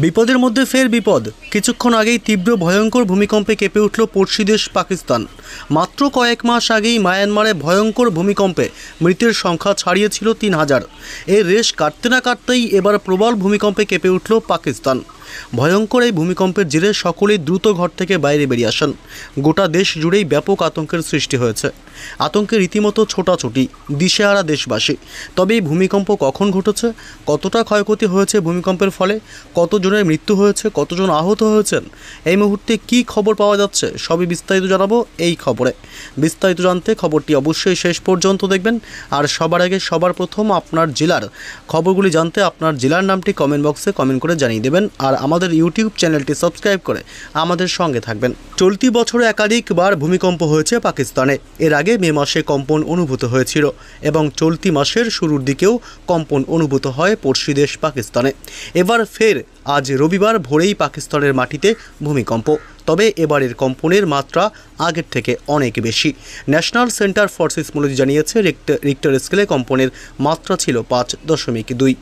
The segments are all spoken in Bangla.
বিপদের মধ্যে ফের বিপদ। কিছুক্ষণ আগেই তীব্র ভয়ঙ্কর ভূমিকম্পে কেঁপে উঠল পড়শি দেশ পাকিস্তান। মাত্র কয়েক মাস আগেই মায়ানমারে ভয়ঙ্কর ভূমিকম্পে মৃতের সংখ্যা ছাড়িয়েছিল ৩,০০০। এর রেশ কাটতে না কাটতেই এবার প্রবল ভূমিকম্পে কেঁপে উঠল পাকিস্তান। ভয়ঙ্কর এই ভূমিকম্পের জেরে সকলেই দ্রুত ঘর থেকে বাইরে বেরিয়ে আসেন। গোটা দেশ জুড়েই ব্যাপক আতঙ্কের সৃষ্টি হয়েছে। আতঙ্কে রীতিমতো ছোটাছুটি, দিশেহারা দেশবাসী। তবে এই ভূমিকম্প কখন ঘটেছে, কতটা ক্ষয়ক্ষতি হয়েছে ভূমিকম্পের ফলে, কতজনের মৃত্যু হয়েছে, কতজন আহত হয়েছেন, এই মুহূর্তে কি খবর পাওয়া যাচ্ছে, সবই বিস্তারিত জানাবো এই খবরে। বিস্তারিত জানতে খবরটি অবশ্যই শেষ পর্যন্ত দেখবেন। আর সবার আগে সবার প্রথম আপনার জেলার খবরগুলি জানতে আপনার জেলার নামটি কমেন্ট বক্সে কমেন্ট করে জানিয়ে দেবেন। আর আমাদের ইউটিউব চ্যানেলটি সাবস্ক্রাইব করে আমাদের সঙ্গে থাকবেন। চলতি বছরে একাধিকবার ভূমিকম্প হয়েছে পাকিস্তানে। এর আগে মে মাসে কম্পন অনুভূত হয়েছিল এবং চলতি মাসের শুরুর দিকেও কম্পন অনুভূত হয় পড়শি দেশ পাকিস্তানে। এবার ফের আজ রবিবার ভোরেই পাকিস্তানের মাটিতে ভূমিকম্প। তবে এবারের কম্পনের মাত্রা আগের থেকে অনেক বেশি। ন্যাশনাল সেন্টার ফর সিসমোলজি জানিয়েছে রিক্টার স্কেলে কম্পনের মাত্রা ছিল 5.2।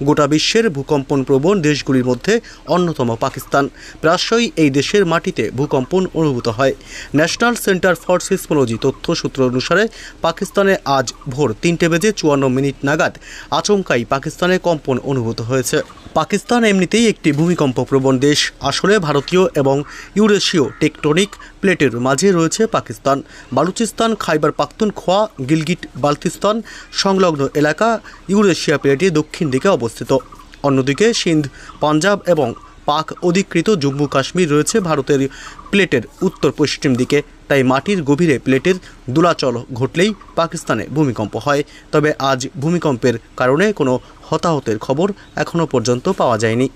গোটা বিশ্বের ভূকম্পন প্রবণ দেশগুলির মধ্যে অন্যতম পাকিস্তান। প্রায়শই এই দেশের মাটিতে ভূকম্পন অনুভূত হয়। ন্যাশনাল সেন্টার ফর সিসমোলজি তথ্য সূত্র অনুসারে পাকিস্তানে আজ ভোর 3:54 নাগাদ আচমকাই পাকিস্তানে কম্পন অনুভূত হয়েছে। পাকিস্তান এমনিতেই একটি ভূমিকম্প প্রবণ দেশ। আসলে ভারতীয় এবং ইউরেশীয় টেকটনিক প্লেটের মাঝে রয়েছে পাকিস্তান। বালুচিস্তান, খাইবার পাখতুনখোয়া, গিলগিট বালতিস্তান সংলগ্ন এলাকা ইউরেশিয়া প্লেটে দক্ষিণ দিকে অবস্থিত। অন্যদিকে সিন্ধ, পাঞ্জাব এবং পাক অধিকৃত জম্মু কাশ্মীর রয়েছে ভারতের প্লেটের উত্তর পশ্চিম দিকে। তাই মাটির গভীরে প্লেটের দোলাচল ঘটলেই পাকিস্তানে ভূমিকম্প হয়। তবে আজ ভূমিকম্পের কারণে কোনো হতাহতের খবর এখনও পর্যন্ত পাওয়া যায়নি।